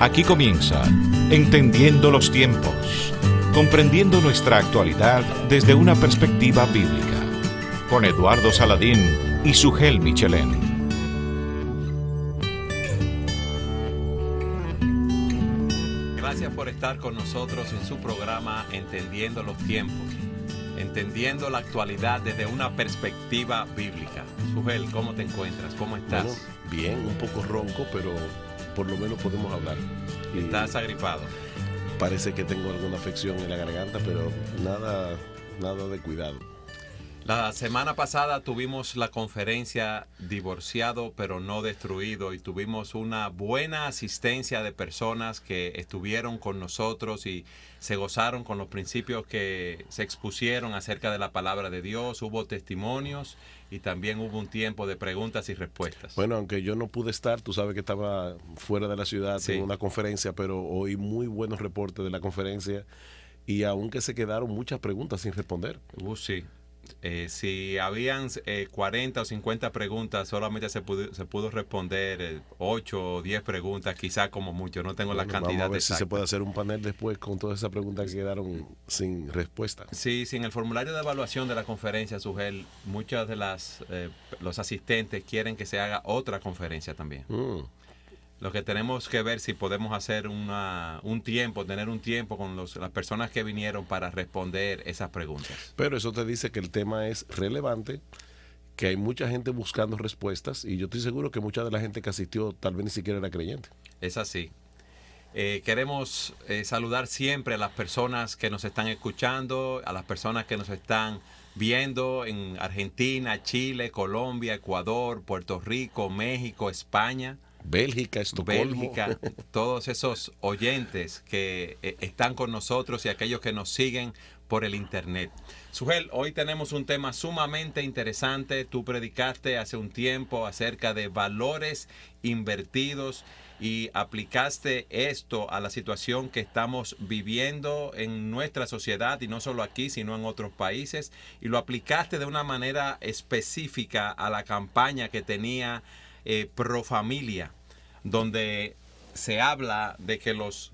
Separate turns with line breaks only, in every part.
Aquí comienza Entendiendo los Tiempos, comprendiendo nuestra actualidad desde una perspectiva bíblica, con Eduardo Saladín y Sugel Michelén.
Gracias por estar con nosotros en su programa Entendiendo los Tiempos, entendiendo la actualidad desde una perspectiva bíblica. Sugel, ¿cómo te encuentras? ¿Cómo estás?
Bueno, bien, un poco ronco, pero por lo menos podemos hablar.
¿Estás agripado?
Parece que tengo alguna afección en la garganta, pero nada de cuidado.
La semana pasada tuvimos la conferencia Divorciado pero no destruido y tuvimos una buena asistencia de personas que estuvieron con nosotros y se gozaron con los principios que se expusieron acerca de la palabra de Dios. Hubo testimonios y también hubo un tiempo de preguntas y respuestas.
Bueno, aunque yo no pude estar, tú sabes que estaba fuera de la ciudad en una conferencia, pero oí muy buenos reportes de la conferencia y aunque se quedaron muchas preguntas sin responder.
Sí. Si habían 40 o 50 preguntas, solamente se pudo responder 8 o 10 preguntas, quizás como mucho, no tengo la cantidad
vamos a ver
exacta.
si se puede hacer un panel después con todas esas preguntas que quedaron sin respuesta.
Sí, en el formulario de evaluación de la conferencia, Sugel, muchos de los asistentes quieren que se haga otra conferencia también. Lo que tenemos que ver si podemos hacer tener un tiempo con las personas que vinieron para responder esas preguntas.
Pero eso te dice que el tema es relevante, que hay mucha gente buscando respuestas y yo estoy seguro que mucha de la gente que asistió tal vez ni siquiera era creyente.
Es así. Queremos saludar siempre a las personas que nos están escuchando, a las personas que nos están viendo en Argentina, Chile, Colombia, Ecuador, Puerto Rico, México, España.
Bélgica, Estocolmo.
Todos esos oyentes que están con nosotros y aquellos que nos siguen por el internet. Sugel, hoy tenemos un tema sumamente interesante. Tú predicaste hace un tiempo acerca de valores invertidos y aplicaste esto a la situación que estamos viviendo en nuestra sociedad, y no solo aquí, sino en otros países, y lo aplicaste de una manera específica a la campaña que tenía Pro Familia, donde se habla de que los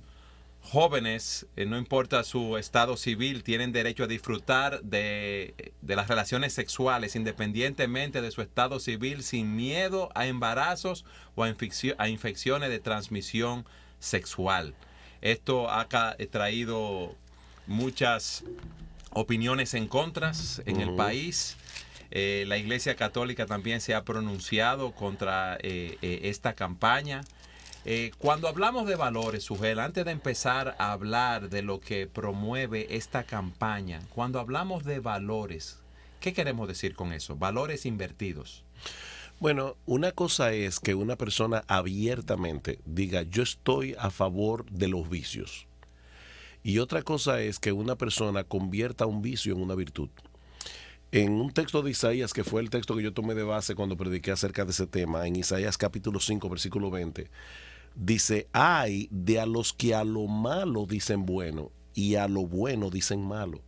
jóvenes, no importa su estado civil, tienen derecho a disfrutar de las relaciones sexuales independientemente de su estado civil, sin miedo a embarazos o a infecciones de transmisión sexual. Esto ha traído muchas opiniones en contra en el país. La Iglesia Católica también se ha pronunciado contra esta campaña. Cuando hablamos de valores, Sugel, antes de empezar a hablar de lo que promueve esta campaña, cuando hablamos de valores, ¿qué queremos decir con eso? Valores invertidos.
Bueno, una cosa es que una persona abiertamente diga yo estoy a favor de los vicios. Y otra cosa es que una persona convierta un vicio en una virtud. En un texto de Isaías, que fue el texto que yo tomé de base cuando prediqué acerca de ese tema, en Isaías capítulo 5, versículo 20, dice, ay de a los que a lo malo dicen bueno y a lo bueno dicen malo,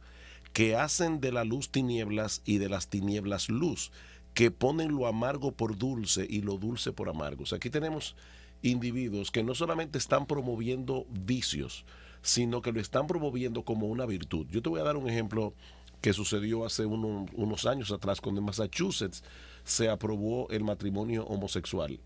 que hacen de la luz tinieblas y de las tinieblas luz, que ponen lo amargo por dulce y lo dulce por amargo. O sea, aquí tenemos individuos que no solamente están promoviendo vicios, sino que lo están promoviendo como una virtud. Yo te voy a dar un ejemplo que sucedió hace unos años atrás, cuando en Massachusetts se aprobó el matrimonio homosexual.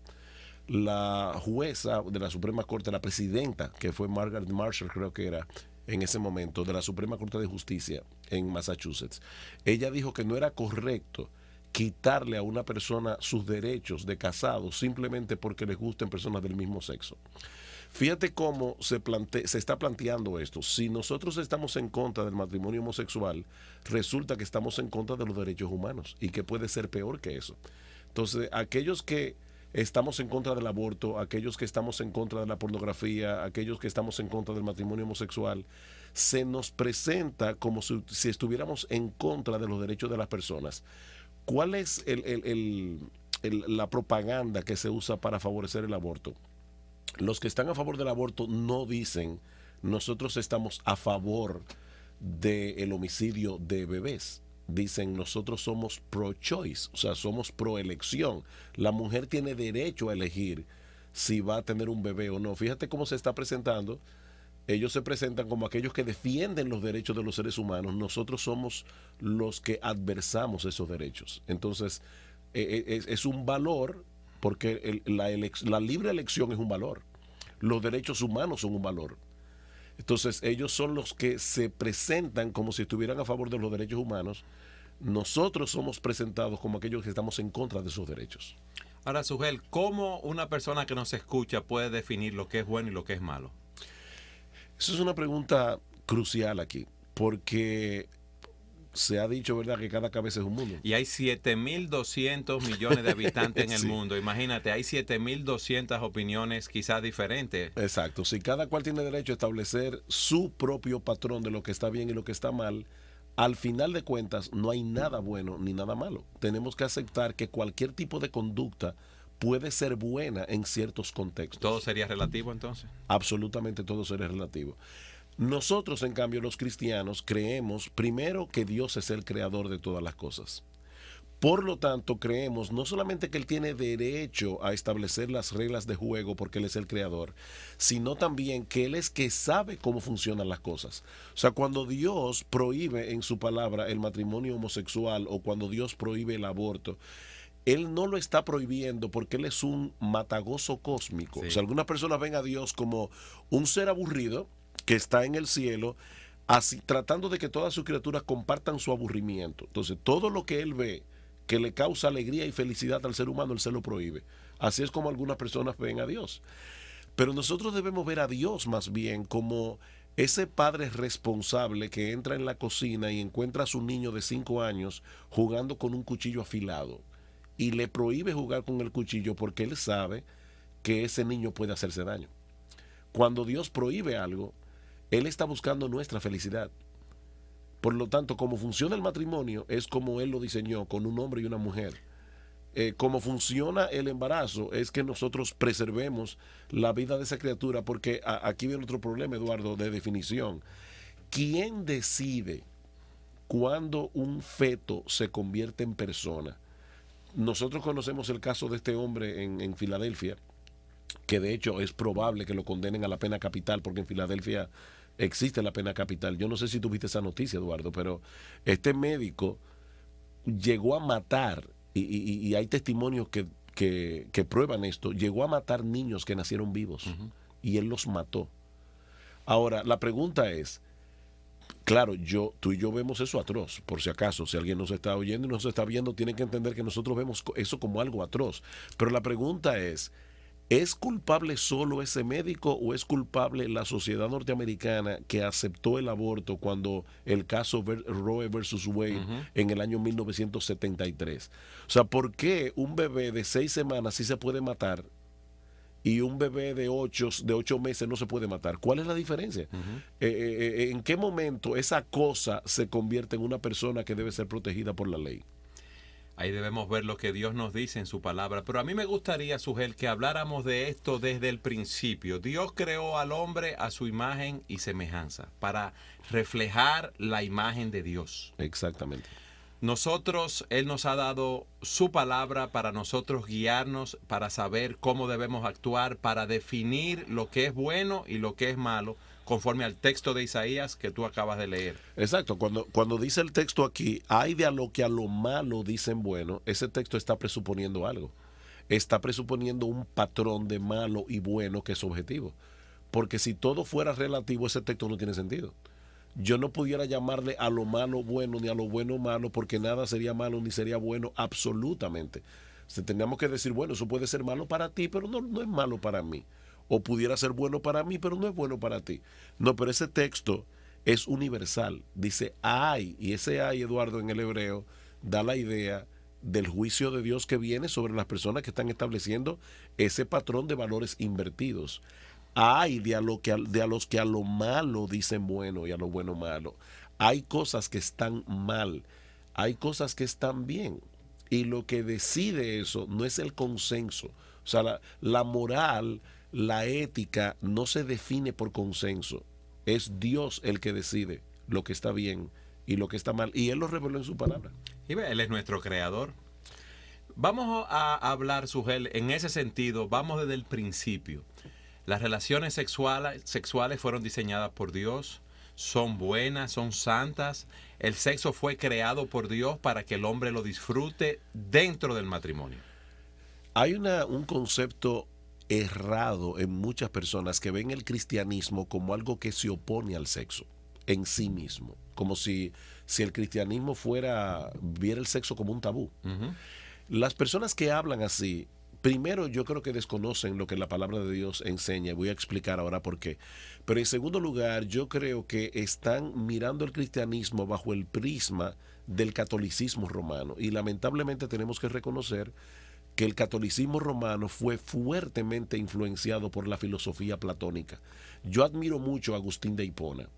La jueza de la Suprema Corte, la presidenta, que fue Margaret Marshall, creo que era en ese momento, de la Suprema Corte de Justicia en Massachusetts, ella dijo que no era correcto quitarle a una persona sus derechos de casado simplemente porque les gusten personas del mismo sexo. Fíjate cómo se está planteando esto. Si nosotros estamos en contra del matrimonio homosexual, resulta que estamos en contra de los derechos humanos, y que puede ser peor que eso. Entonces, aquellos que estamos en contra del aborto, aquellos que estamos en contra de la pornografía, aquellos que estamos en contra del matrimonio homosexual, se nos presenta como si estuviéramos en contra de los derechos de las personas. ¿Cuál es la propaganda que se usa para favorecer el aborto? Los que están a favor del aborto no dicen nosotros estamos a favor del homicidio de bebés. Dicen nosotros somos pro-choice, o sea, somos pro-elección. La mujer tiene derecho a elegir si va a tener un bebé o no. Fíjate cómo se está presentando. Ellos se presentan como aquellos que defienden los derechos de los seres humanos. Nosotros somos los que adversamos esos derechos. Entonces, es un valor, porque la libre elección es un valor. Los derechos humanos son un valor. Entonces, ellos son los que se presentan como si estuvieran a favor de los derechos humanos. Nosotros somos presentados como aquellos que estamos en contra de esos derechos.
Ahora, Sugel, ¿cómo una persona que nos escucha puede definir lo que es bueno y lo que es malo?
Esa es una pregunta crucial aquí, porque se ha dicho, ¿verdad?, que cada cabeza es un mundo.
Y hay 7.200 millones de habitantes en el
Sí.
mundo. Imagínate, hay 7.200 opiniones quizás diferentes.
Exacto. Si cada cual tiene derecho a establecer su propio patrón de lo que está bien y lo que está mal, al final de cuentas no hay nada bueno ni nada malo. Tenemos que aceptar que cualquier tipo de conducta puede ser buena en ciertos contextos.
¿Todo sería relativo entonces?
Absolutamente todo será relativo. Nosotros, en cambio, los cristianos, creemos primero que Dios es el creador de todas las cosas. Por lo tanto, creemos no solamente que Él tiene derecho a establecer las reglas de juego porque Él es el creador, sino también que Él es que sabe cómo funcionan las cosas. O sea, cuando Dios prohíbe en su palabra el matrimonio homosexual o cuando Dios prohíbe el aborto, Él no lo está prohibiendo porque Él es un matagozo cósmico.
Sí.
O sea, algunas personas ven a Dios como un ser aburrido que está en el cielo, así, tratando de que todas sus criaturas compartan su aburrimiento. Entonces, todo lo que Él ve que le causa alegría y felicidad al ser humano, Él se lo prohíbe. Así es como algunas personas ven a Dios. Pero nosotros debemos ver a Dios más bien como ese padre responsable que entra en la cocina y encuentra a su niño de 5 años jugando con un cuchillo afilado y le prohíbe jugar con el cuchillo porque él sabe que ese niño puede hacerse daño. Cuando Dios prohíbe algo, Él está buscando nuestra felicidad. Por lo tanto, como funciona el matrimonio es como Él lo diseñó, con un hombre y una mujer. Como funciona el embarazo es que nosotros preservemos la vida de esa criatura, porque aquí viene otro problema, Eduardo, de definición. ¿Quién decide cuándo un feto se convierte en persona? Nosotros conocemos el caso de este hombre en Filadelfia, que de hecho es probable que lo condenen a la pena capital, porque en Filadelfia existe la pena capital. Yo no sé si tuviste esa noticia, Eduardo, pero este médico llegó a matar, y hay testimonios que prueban esto, llegó a matar niños que nacieron vivos, y él los mató. Ahora, la pregunta es, claro, tú y yo vemos eso atroz, por si acaso, si alguien nos está oyendo y nos está viendo, tiene que entender que nosotros vemos eso como algo atroz. Pero la pregunta ¿es culpable solo ese médico o es culpable la sociedad norteamericana que aceptó el aborto cuando el caso Roe versus Wade en el año 1973? O sea, ¿por qué un bebé de 6 semanas sí se puede matar y un bebé de 8 meses no se puede matar? ¿Cuál es la diferencia? ¿En qué momento esa cosa se convierte en una persona que debe ser protegida por la ley?
Ahí debemos ver lo que Dios nos dice en su palabra. Pero a mí me gustaría, Sugel, que habláramos de esto desde el principio. Dios creó al hombre a su imagen y semejanza, para reflejar la imagen de Dios.
Exactamente.
Nosotros, Él nos ha dado su palabra para nosotros guiarnos, para saber cómo debemos actuar, para definir lo que es bueno y lo que es malo, conforme al texto de Isaías que tú acabas de leer.
Exacto, cuando dice el texto aquí, hay de a lo que a lo malo dicen bueno, ese texto está presuponiendo algo. Está presuponiendo un patrón de malo y bueno que es objetivo. Porque si todo fuera relativo, ese texto no tiene sentido. Yo no pudiera llamarle a lo malo bueno ni a lo bueno malo, porque nada sería malo ni sería bueno absolutamente. O sea, tendríamos que decir, bueno, eso puede ser malo para ti, pero no es malo para mí. O pudiera ser bueno para mí, pero no es bueno para ti. No, pero ese texto es universal. Dice ay, y ese ay, Eduardo, en el hebreo, da la idea del juicio de Dios que viene sobre las personas que están estableciendo ese patrón de valores invertidos. Ay de a los que a lo malo dicen bueno y a lo bueno malo. Hay cosas que están mal, hay cosas que están bien. Y lo que decide eso no es el consenso. O sea, la moral, la ética no se define por consenso. Es Dios el que decide lo que está bien y lo que está mal. Y Él lo reveló en su palabra.
Y ve, Él es nuestro creador. Vamos a hablar, Sugel, en ese sentido, vamos desde el principio. Las relaciones sexuales fueron diseñadas por Dios, son buenas, son santas. El sexo fue creado por Dios para que el hombre lo disfrute dentro del matrimonio.
Hay un concepto errado en muchas personas que ven el cristianismo como algo que se opone al sexo en sí mismo, como si el cristianismo viera el sexo como un tabú. Las personas que hablan así, primero yo creo que desconocen lo que la palabra de Dios enseña, y voy a explicar ahora por qué. Pero en segundo lugar, yo creo que están mirando el cristianismo bajo el prisma del catolicismo romano, y lamentablemente tenemos que reconocer que el catolicismo romano fue fuertemente influenciado por la filosofía platónica. Yo admiro mucho a Agustín de Hipona.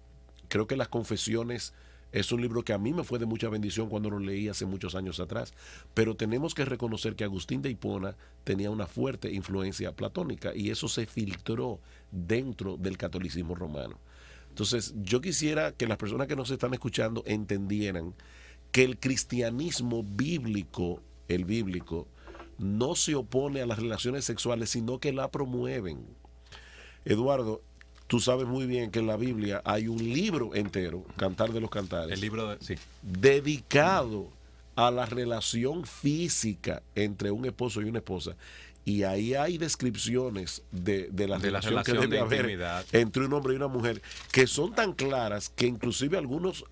Creo que las Confesiones es un libro que a mí me fue de mucha bendición cuando lo leí hace muchos años atrás, pero tenemos que reconocer que Agustín de Hipona tenía una fuerte influencia platónica y eso se filtró dentro del catolicismo romano. Entonces, yo quisiera que las personas que nos están escuchando entendieran que el cristianismo bíblico, el bíblico, no se opone a las relaciones sexuales, sino que la promueven. Eduardo, tú sabes muy bien que en la Biblia hay un libro entero, Cantar de los Cantares,
El libro sí,
dedicado a la relación física entre un esposo y una esposa. Y ahí hay descripciones de la relación que debe haber entre un hombre y una mujer, que son tan claras que inclusive algunos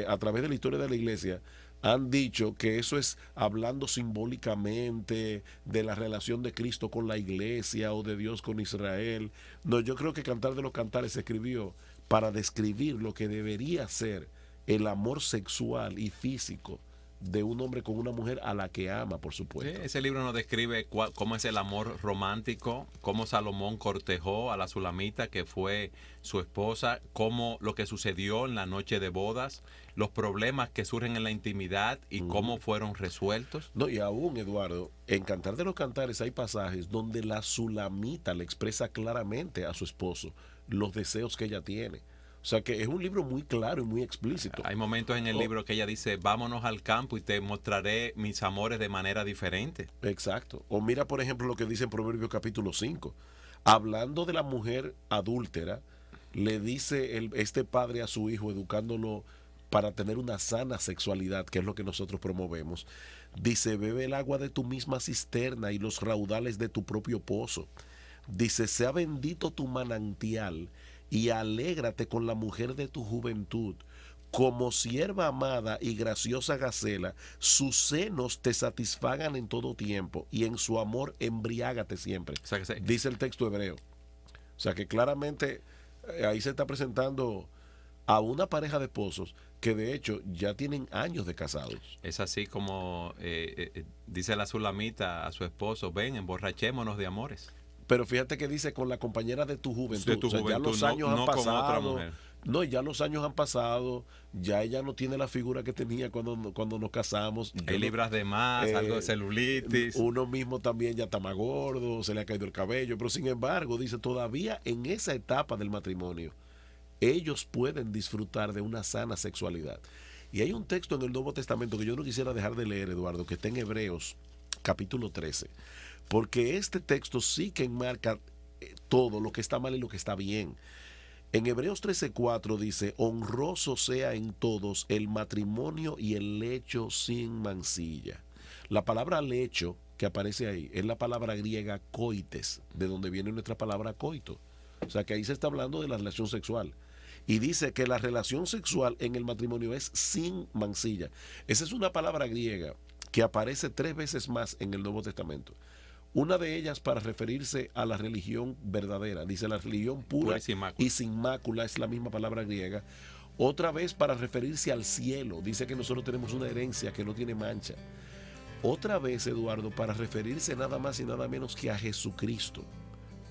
a través de la historia de la iglesia han dicho que eso es hablando simbólicamente de la relación de Cristo con la iglesia o de Dios con Israel. No, yo creo que Cantar de los Cantares se escribió para describir lo que debería ser el amor sexual y físico de un hombre con una mujer a la que ama, por supuesto.
Sí, ese libro nos describe cómo es el amor romántico, cómo Salomón cortejó a la Sulamita, que fue su esposa, cómo lo que sucedió en la noche de bodas, los problemas que surgen en la intimidad y cómo fueron resueltos.
No, y aún, Eduardo, en Cantar de los Cantares hay pasajes donde la Sulamita le expresa claramente a su esposo los deseos que ella tiene. O sea que es un libro muy claro y muy explícito.
Hay momentos en el libro que ella dice, vámonos al campo y te mostraré mis amores de manera diferente.
Exacto. O mira, por ejemplo, lo que dice en Proverbios capítulo 5. Hablando de la mujer adúltera, le dice este padre a su hijo, educándolo para tener una sana sexualidad, que es lo que nosotros promovemos. Dice, bebe el agua de tu misma cisterna y los raudales de tu propio pozo. Dice, sea bendito tu manantial y alégrate con la mujer de tu juventud. Como sierva amada y graciosa gacela, sus senos te satisfagan en todo tiempo y en su amor embriágate siempre.
O sea,
dice el texto hebreo. O sea que claramente ahí se está presentando a una pareja de esposos que de hecho ya tienen años de casados.
Es así como dice la Sulamita a su esposo, ven, emborrachémonos de amores.
Pero fíjate que dice con la compañera de tu juventud.
De tu juventud,
ya los años han pasado.
Con otra mujer.
No, ya los años han pasado, ya ella no tiene la figura que tenía cuando nos casamos.
Hay libras de más, algo de celulitis.
Uno mismo también ya está más gordo, se le ha caído el cabello, pero sin embargo, dice, todavía en esa etapa del matrimonio, ellos pueden disfrutar de una sana sexualidad. Y hay un texto en el Nuevo Testamento que yo no quisiera dejar de leer, Eduardo, que está en Hebreos, capítulo 13. Porque este texto sí que enmarca todo lo que está mal y lo que está bien. En Hebreos 13:4 dice, honroso sea en todos el matrimonio y el lecho sin mancilla. La palabra lecho que aparece ahí es la palabra griega koites, de donde viene nuestra palabra coito. O sea que ahí se está hablando de la relación sexual. Y dice que la relación sexual en el matrimonio es sin mancilla. Esa es una palabra griega que aparece 3 veces más en el Nuevo Testamento. Una de ellas para referirse a la religión verdadera. Dice la religión pura y sin mácula, es la misma palabra griega. Otra vez para referirse al cielo. Dice que nosotros tenemos una herencia que no tiene mancha. Otra vez, Eduardo, para referirse nada más y nada menos que a Jesucristo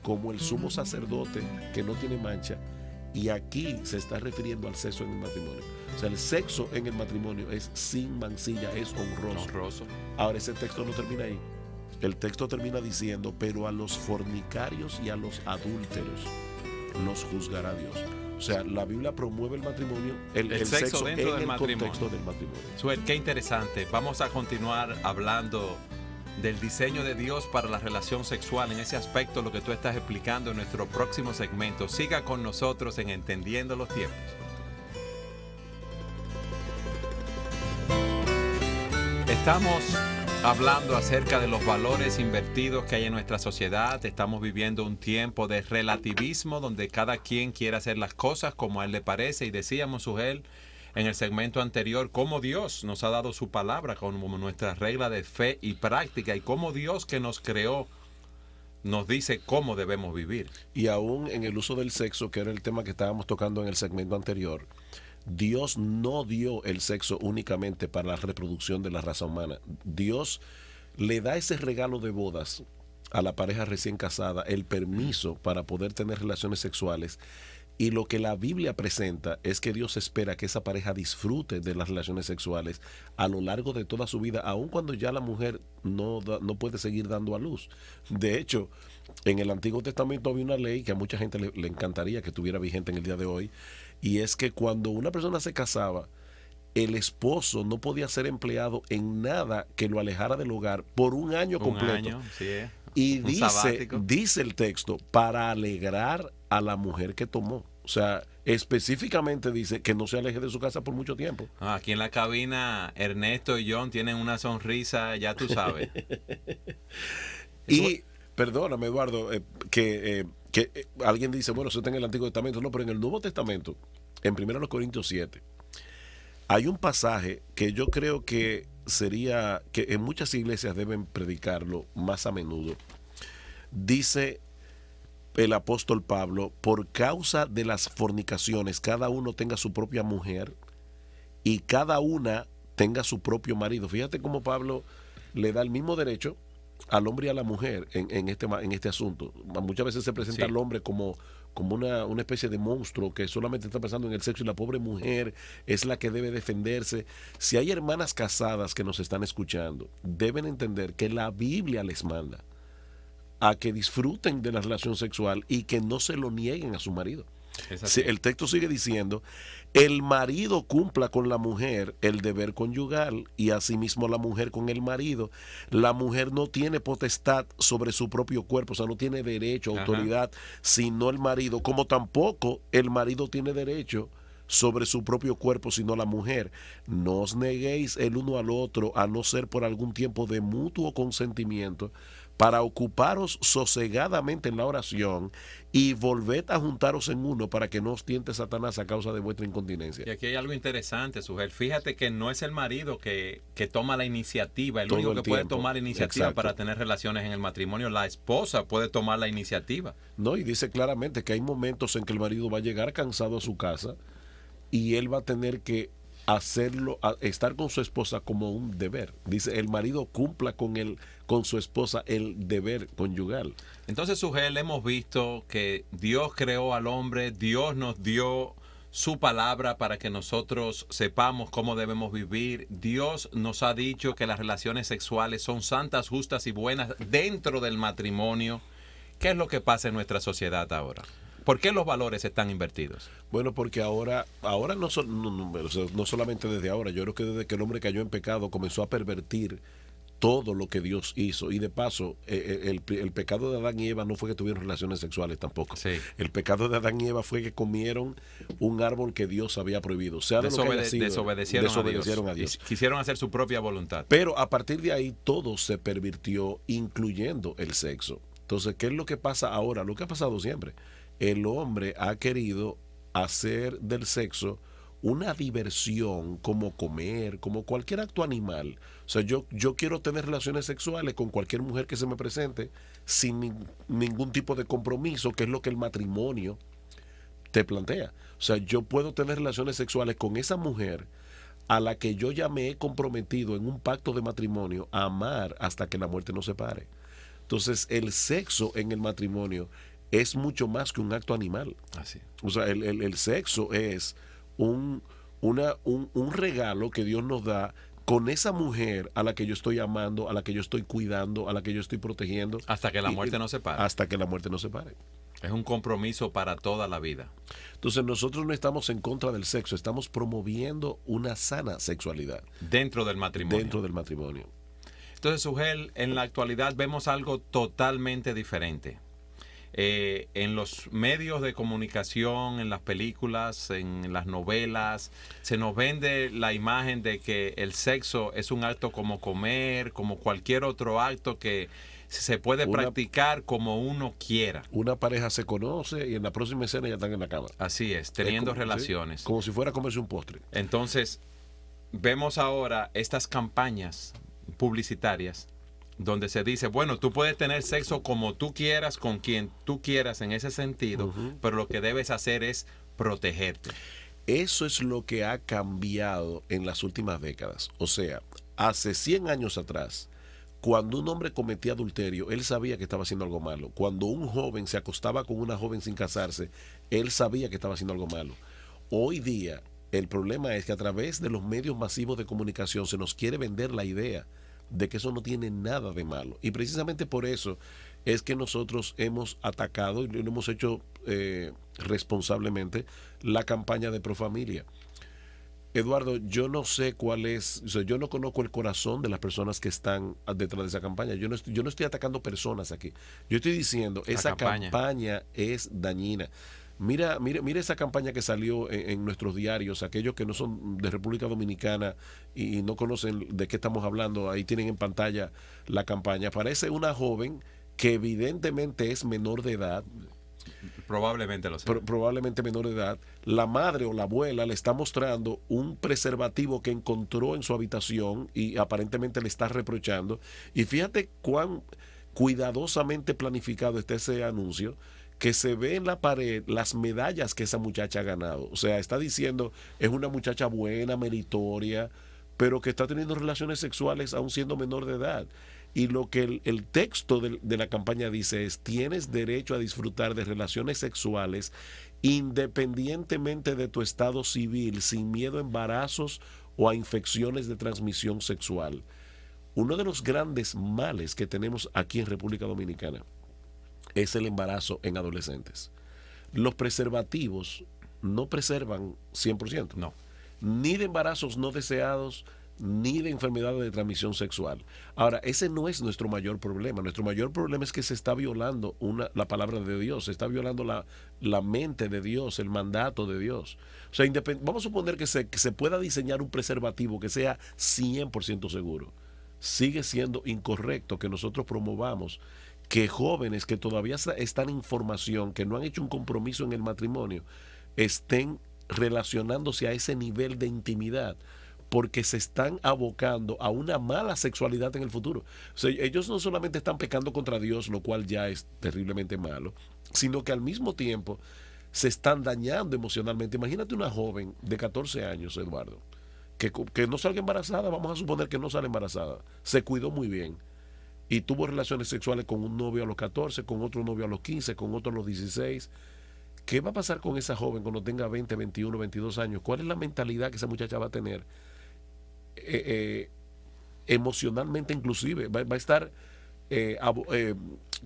como el sumo sacerdote que no tiene mancha. Y aquí se está refiriendo al sexo en el matrimonio. O sea, el sexo en el matrimonio es sin mancilla, es honroso. Ahora, ese texto no termina ahí. El texto termina diciendo, pero a los fornicarios y a los adúlteros los juzgará Dios. O sea, la Biblia promueve el matrimonio, el sexo
dentro
en
del
contexto del matrimonio.
Suel, qué interesante. Vamos a continuar hablando del diseño de Dios para la relación sexual, en ese aspecto lo que tú estás explicando en nuestro próximo segmento. Siga con nosotros en Entendiendo los Tiempos. Estamos hablando acerca de los valores invertidos que hay en nuestra sociedad. Estamos viviendo un tiempo de relativismo donde cada quien quiere hacer las cosas como a él le parece. Y decíamos, Sugel, en el segmento anterior, cómo Dios nos ha dado su palabra como nuestra regla de fe y práctica, y cómo Dios que nos creó nos dice cómo debemos vivir.
Y aún en el uso del sexo, que era el tema que estábamos tocando en el segmento anterior, Dios no dio el sexo únicamente para la reproducción de la raza humana. Dios le da ese regalo de bodas a la pareja recién casada, el permiso para poder tener relaciones sexuales. Y lo que la Biblia presenta es que Dios espera que esa pareja disfrute de las relaciones sexuales a lo largo de toda su vida, aun cuando ya la mujer no puede seguir dando a luz. De hecho, en el Antiguo Testamento había una ley que a mucha gente le encantaría que estuviera vigente en el día de hoy, y es que cuando una persona se casaba, el esposo no podía ser empleado en nada que lo alejara del hogar por un año completo.
Un año, sí.
Y dice el texto, para alegrar a la mujer que tomó. O sea, específicamente dice que no se aleje de su casa por mucho tiempo.
Aquí en la cabina, Ernesto y John tienen una sonrisa, ya tú sabes.
Y, perdóname, Eduardo, que alguien dice, bueno, eso está en el Antiguo Testamento. No, pero en el Nuevo Testamento, en 1 Corintios 7, hay un pasaje que yo creo que sería, que en muchas iglesias deben predicarlo más a menudo. Dice el apóstol Pablo, por causa de las fornicaciones, cada uno tenga su propia mujer y cada una tenga su propio marido. Fíjate cómo Pablo le da el mismo derecho al hombre y a la mujer en este asunto. Muchas veces se presenta al hombre como una especie de monstruo que solamente está pensando en el sexo, y la pobre mujer es la que debe defenderse. Si hay hermanas casadas que nos están escuchando, deben entender que la Biblia les manda a que disfruten de la relación sexual y que no se lo nieguen a su marido. El texto sigue diciendo, el marido cumpla con la mujer el deber conyugal y asimismo la mujer con el marido. La mujer no tiene potestad sobre su propio cuerpo, o sea, no tiene derecho, autoridad, sino el marido, como tampoco el marido tiene derecho sobre su propio cuerpo, sino la mujer. No os neguéis el uno al otro, a no ser por algún tiempo de mutuo consentimiento, para ocuparos sosegadamente en la oración y volved a juntaros en uno, para que no os tiente Satanás a causa de vuestra incontinencia.
Y aquí hay algo interesante, Sugel. Fíjate que no es el marido que toma la iniciativa, el
Todo
único
el
que puede
tiempo.
tomar la iniciativa
Exacto.
para tener relaciones en el matrimonio. La esposa puede tomar la iniciativa.
No, y dice claramente que hay momentos en que el marido va a llegar cansado a su casa y él va a tener que hacerlo, estar con su esposa como un deber. Dice, el marido cumpla con su esposa el deber conyugal.
Entonces, Sugel, hemos visto que Dios creó al hombre, Dios nos dio su palabra para que nosotros sepamos cómo debemos vivir. Dios nos ha dicho que las relaciones sexuales son santas, justas y buenas dentro del matrimonio. ¿Qué es lo que pasa en nuestra sociedad ahora? ¿Por qué los valores están invertidos?
Bueno, porque ahora no solamente desde ahora, yo creo que desde que el hombre cayó en pecado comenzó a pervertir todo lo que Dios hizo. Y de paso, el pecado de Adán y Eva no fue que tuvieron relaciones sexuales tampoco.
Sí.
El pecado de Adán y Eva fue que comieron un árbol que Dios había prohibido. Sea de lo que haya sido,
desobedecieron
a Dios.
Quisieron hacer su propia voluntad.
Pero a partir de ahí todo se pervirtió, incluyendo el sexo. Entonces, ¿qué es lo que pasa ahora? Lo que ha pasado siempre. El hombre ha querido hacer del sexo una diversión, como comer, como cualquier acto animal. O sea, yo quiero tener relaciones sexuales con cualquier mujer que se me presente sin ningún tipo de compromiso, que es lo que el matrimonio te plantea. O sea, yo puedo tener relaciones sexuales con esa mujer a la que yo ya me he comprometido en un pacto de matrimonio a amar hasta que la muerte nos separe. Entonces, el sexo en el matrimonio es mucho más que un acto animal.
Así.
O sea, el sexo es un regalo que Dios nos da con esa mujer a la que yo estoy amando, a la que yo estoy cuidando, a la que yo estoy protegiendo.
Hasta que la muerte nos separe.
Hasta que la muerte nos separe.
Es un compromiso para toda la vida.
Entonces nosotros no estamos en contra del sexo, estamos promoviendo una sana sexualidad.
Dentro del matrimonio.
Dentro del matrimonio.
Entonces, Sugel, en la actualidad vemos algo totalmente diferente. En los medios de comunicación, en las películas, en las novelas, se nos vende la imagen de que el sexo es un acto como comer, como cualquier otro acto que se puede practicar como uno quiera.
Una pareja se conoce y en la próxima escena ya están en la cama.
Así es, teniendo relaciones.
¿Sí? Como si fuera a comerse un postre.
Entonces, vemos ahora estas campañas publicitarias donde se dice, bueno, tú puedes tener sexo como tú quieras, con quien tú quieras en ese sentido, pero lo que debes hacer es protegerte.
Eso es lo que ha cambiado en las últimas décadas. O sea, hace 100 años atrás, cuando un hombre cometía adulterio, él sabía que estaba haciendo algo malo. Cuando un joven se acostaba con una joven sin casarse, él sabía que estaba haciendo algo malo. Hoy día, el problema es que a través de los medios masivos de comunicación se nos quiere vender la idea de que eso no tiene nada de malo. Y precisamente por eso es que nosotros hemos atacado y lo hemos hecho responsablemente la campaña de Profamilia. Eduardo, yo no sé cuál es, o sea, yo no conozco el corazón de las personas que están detrás de esa campaña. Yo no estoy atacando personas aquí. Yo estoy diciendo, esa campaña es dañina. Mira esa campaña que salió en nuestros diarios, aquellos que no son de República Dominicana y no conocen de qué estamos hablando, ahí tienen en pantalla la campaña. Parece una joven que evidentemente es menor de edad.
Probablemente lo sea.
Probablemente menor de edad. La madre o la abuela le está mostrando un preservativo que encontró en su habitación y aparentemente le está reprochando. Y fíjate cuán cuidadosamente planificado está ese anuncio, que se ve en la pared las medallas que esa muchacha ha ganado. O sea, está diciendo, es una muchacha buena, meritoria, pero que está teniendo relaciones sexuales aún siendo menor de edad. Y lo que el texto de la campaña dice es, tienes derecho a disfrutar de relaciones sexuales independientemente de tu estado civil, sin miedo a embarazos o a infecciones de transmisión sexual. Uno de los grandes males que tenemos aquí en República Dominicana es el embarazo en adolescentes. Los preservativos no preservan 100%.
No.
Ni de embarazos no deseados, ni de enfermedades de transmisión sexual. Ahora, ese no es nuestro mayor problema. Nuestro mayor problema es que se está violando la palabra de Dios, se está violando la mente de Dios, el mandato de Dios. O sea, vamos a suponer que se pueda diseñar un preservativo que sea 100% seguro. Sigue siendo incorrecto que nosotros promovamos que jóvenes que todavía están en formación, que no han hecho un compromiso en el matrimonio, estén relacionándose a ese nivel de intimidad, porque se están abocando a una mala sexualidad en el futuro. O sea, ellos no solamente están pecando contra Dios, lo cual ya es terriblemente malo, sino que al mismo tiempo se están dañando emocionalmente. Imagínate una joven de 14 años, Eduardo, que no salga embarazada, vamos a suponer que no sale embarazada, se cuidó muy bien y tuvo relaciones sexuales con un novio a los 14, con otro novio a los 15, con otro a los 16. ¿Qué va a pasar con esa joven cuando tenga 20, 21, 22 años? ¿Cuál es la mentalidad que esa muchacha va a tener? Emocionalmente inclusive. Va a estar,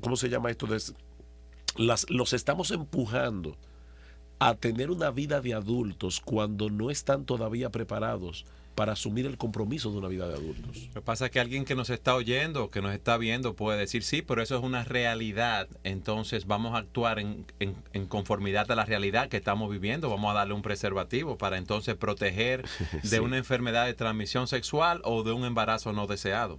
¿cómo se llama esto? Los estamos empujando a tener una vida de adultos cuando no están todavía preparados para asumir el compromiso de una vida de adultos.
Lo que pasa es que alguien que nos está oyendo, que nos está viendo, puede decir, sí, pero eso es una realidad, entonces vamos a actuar en conformidad a la realidad que estamos viviendo, vamos a darle un preservativo para entonces proteger de una enfermedad de transmisión sexual o de un embarazo no deseado.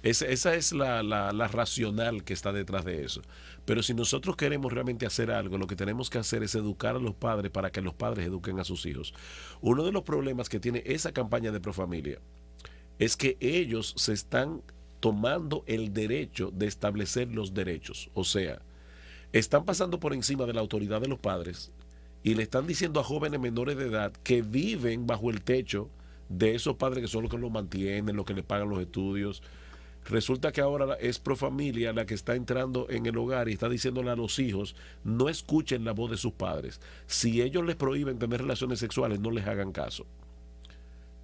Esa es la racional que está detrás de eso. Pero si nosotros queremos realmente hacer algo, lo que tenemos que hacer es educar a los padres para que los padres eduquen a sus hijos. Uno de los problemas que tiene esa campaña de Profamilia es que ellos se están tomando el derecho de establecer los derechos. O sea, están pasando por encima de la autoridad de los padres y le están diciendo a jóvenes menores de edad que viven bajo el techo de esos padres que son los que los mantienen, los que les pagan los estudios. Resulta que ahora es Profamilia la que está entrando en el hogar y está diciéndole a los hijos, no escuchen la voz de sus padres. Si ellos les prohíben tener relaciones sexuales, no les hagan caso.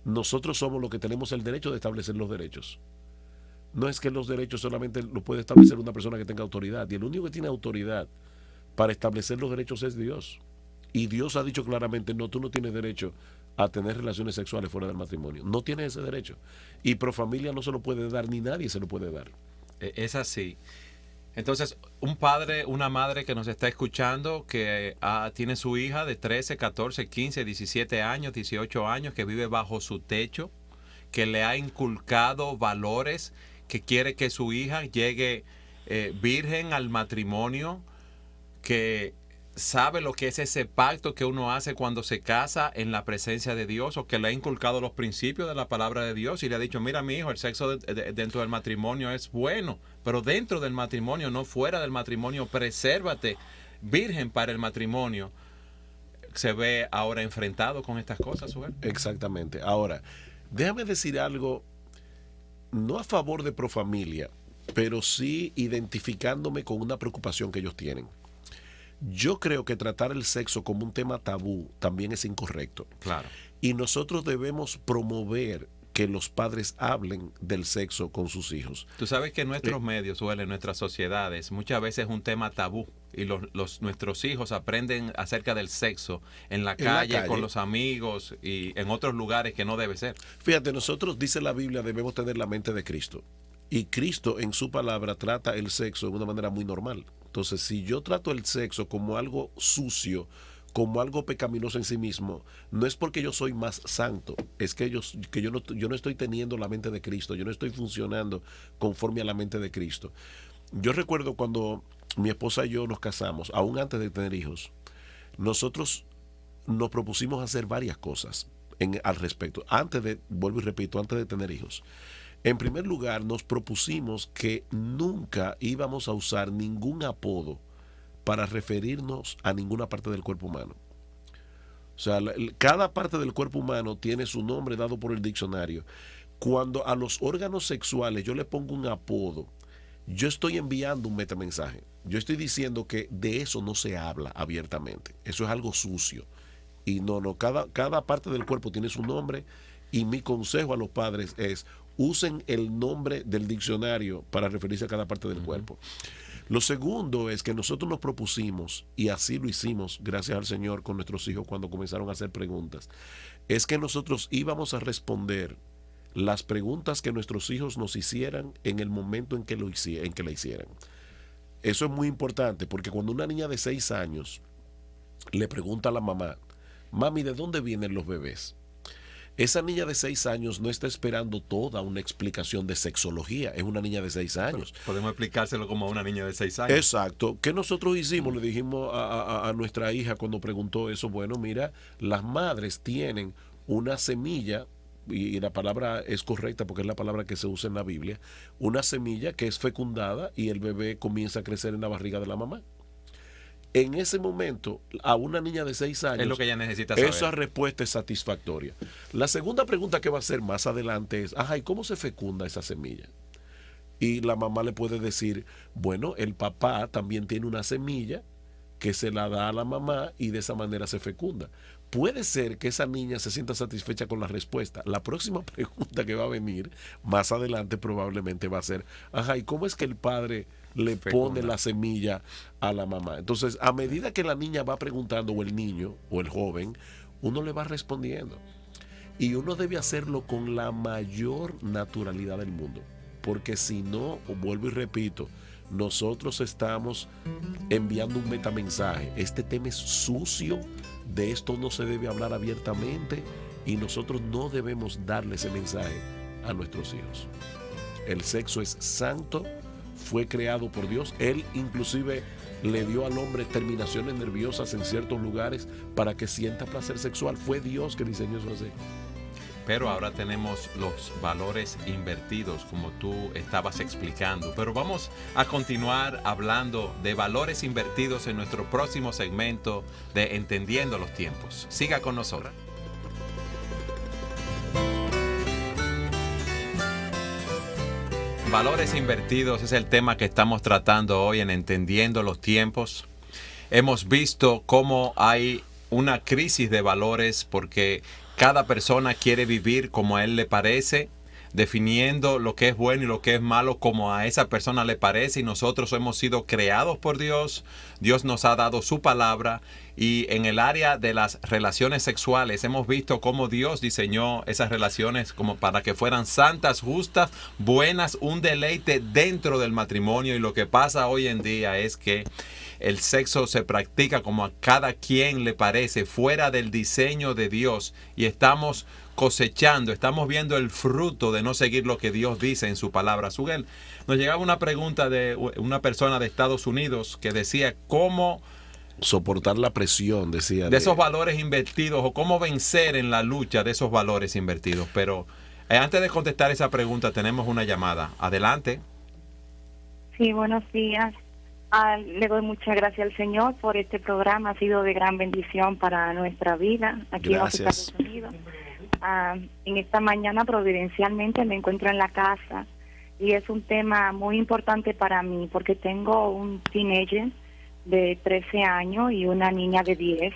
Nosotros somos los que tenemos el derecho de establecer los derechos. No es que los derechos solamente los puede establecer una persona que tenga autoridad. Y el único que tiene autoridad para establecer los derechos es Dios. Y Dios ha dicho claramente, no, tú no tienes derecho a tener relaciones sexuales fuera del matrimonio. No tiene ese derecho. Y pro familia no se lo puede dar, ni nadie se lo puede dar.
Es así. Entonces, un padre, una madre que nos está escuchando, que tiene su hija de 13, 14, 15, 17 años, 18 años, que vive bajo su techo, que le ha inculcado valores, que quiere que su hija llegue virgen al matrimonio, que sabe lo que es ese pacto que uno hace cuando se casa en la presencia de Dios, o que le ha inculcado los principios de la palabra de Dios y le ha dicho, mira mi hijo, el sexo dentro del matrimonio es bueno, pero dentro del matrimonio, no fuera del matrimonio, presérvate, virgen para el matrimonio. Se ve ahora enfrentado con estas cosas, Suel.
Exactamente. Ahora, déjame decir algo, no a favor de Profamilia, pero sí identificándome con una preocupación que ellos tienen. Yo creo que tratar el sexo como un tema tabú también es incorrecto.
Claro.
Y nosotros debemos promover que los padres hablen del sexo con sus hijos.
Tú sabes que en nuestros medios, Suel, en nuestras sociedades, muchas veces es un tema tabú. Y nuestros hijos aprenden acerca del sexo en la calle, con los amigos y en otros lugares que no debe ser.
Fíjate, nosotros, dice la Biblia, debemos tener la mente de Cristo. Y Cristo en su palabra trata el sexo de una manera muy normal. Entonces, si yo trato el sexo como algo sucio, como algo pecaminoso en sí mismo, no es porque yo soy más santo, es que yo no estoy teniendo la mente de Cristo, yo no estoy funcionando conforme a la mente de Cristo. Yo recuerdo cuando mi esposa y yo nos casamos, aún antes de tener hijos, nosotros nos propusimos hacer varias cosas al respecto. Vuelvo y repito, antes de tener hijos. En primer lugar, nos propusimos que nunca íbamos a usar ningún apodo para referirnos a ninguna parte del cuerpo humano. O sea, cada parte del cuerpo humano tiene su nombre dado por el diccionario. Cuando a los órganos sexuales yo le pongo un apodo, yo estoy enviando un metamensaje. Yo estoy diciendo que de eso no se habla abiertamente. Eso es algo sucio. Y cada parte del cuerpo tiene su nombre, y mi consejo a los padres es: usen el nombre del diccionario para referirse a cada parte del cuerpo. Lo segundo es que nosotros nos propusimos, y así lo hicimos, gracias al Señor, con nuestros hijos cuando comenzaron a hacer preguntas, es que nosotros íbamos a responder las preguntas que nuestros hijos nos hicieran en el momento en que la hicieran. Eso es muy importante, porque cuando una niña de 6 años le pregunta a la mamá, mami, ¿de dónde vienen los bebés? Esa niña de 6 años no está esperando toda una explicación de sexología. Es una niña de 6 años.
Pero podemos explicárselo como a una niña de 6 años.
Exacto. ¿Qué nosotros hicimos? Le dijimos a nuestra hija cuando preguntó eso, bueno, mira, las madres tienen una semilla, y la palabra es correcta porque es la palabra que se usa en la Biblia, una semilla que es fecundada y el bebé comienza a crecer en la barriga de la mamá. En ese momento, a una niña de 6 años,
es lo que ella necesita saber.
Esa respuesta es satisfactoria. La segunda pregunta que va a hacer más adelante es, ¿y cómo se fecunda esa semilla? Y la mamá le puede decir, bueno, el papá también tiene una semilla que se la da a la mamá y de esa manera se fecunda. Puede ser que esa niña se sienta satisfecha con la respuesta. La próxima pregunta que va a venir más adelante probablemente va a ser, ¿y cómo es que el padre le pone la semilla a la mamá? Entonces, a medida que la niña va preguntando, o el niño, o el joven, uno le va respondiendo. Y uno debe hacerlo con la mayor naturalidad del mundo. Porque si no, vuelvo y repito, nosotros estamos enviando un metamensaje. Este tema es sucio, de esto no se debe hablar abiertamente, y nosotros no debemos darle ese mensaje a nuestros hijos. El sexo es santo, fue creado por Dios. Él inclusive le dio al hombre terminaciones nerviosas en ciertos lugares para que sienta placer sexual. Fue Dios que diseñó eso así.
Pero ahora tenemos los valores invertidos, como tú estabas explicando. Pero vamos a continuar hablando de valores invertidos en nuestro próximo segmento de Entendiendo los Tiempos. Siga con nosotros. Valores invertidos es el tema que estamos tratando hoy en Entendiendo los Tiempos. Hemos visto cómo hay una crisis de valores porque cada persona quiere vivir como a él le parece. definiendo lo que es bueno y lo que es malo como a esa persona le parece, y nosotros hemos sido creados por Dios. Dios nos ha dado su palabra, y en el área de las relaciones sexuales hemos visto cómo Dios diseñó esas relaciones como para que fueran santas, justas, buenas, un deleite dentro del matrimonio. Y lo que pasa hoy en día es que el sexo se practica como a cada quien le parece, fuera del diseño de Dios, y estamos cosechando, estamos viendo el fruto de no seguir lo que Dios dice en su palabra. Sugel, nos llegaba una pregunta de una persona de Estados Unidos que decía cómo
soportar la presión, decía,
de esos valores invertidos, o cómo vencer en la lucha de esos valores invertidos. Pero antes de contestar esa pregunta tenemos una llamada. Adelante.
Sí, buenos días. Le doy muchas gracias al Señor por este programa. Ha sido de gran bendición para nuestra vida aquí en los Estados Unidos. En esta mañana providencialmente me encuentro en la casa, y es un tema muy importante para mí porque tengo un teenager de 13 años y una niña de 10.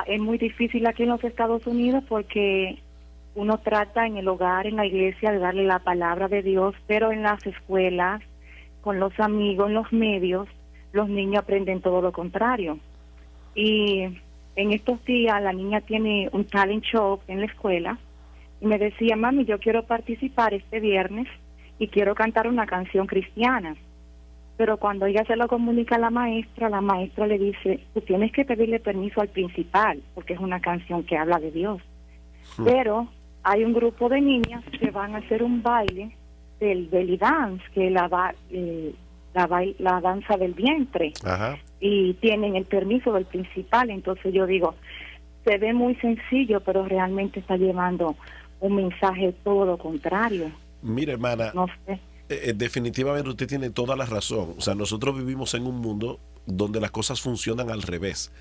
Es muy difícil aquí en los Estados Unidos porque uno trata en el hogar, en la iglesia, de darle la palabra de Dios, pero en las escuelas, con los amigos, en los medios, los niños aprenden todo lo contrario. Y en estos días la niña tiene un talent show en la escuela y me decía: mami, yo quiero participar este viernes y quiero cantar una canción cristiana. Pero cuando ella se lo comunica a la maestra le dice: tú tienes que pedirle permiso al principal porque es una canción que habla de Dios. Pero hay un grupo de niñas que van a hacer un baile del belly dance, que es la danza del vientre. Ajá. Y tienen el permiso del principal. Entonces yo digo, se ve muy sencillo, pero realmente está llevando un mensaje todo lo contrario.
Mira, hermana,
no sé.
Definitivamente usted tiene toda la razón. O sea, nosotros vivimos en un mundo donde las cosas funcionan al revés.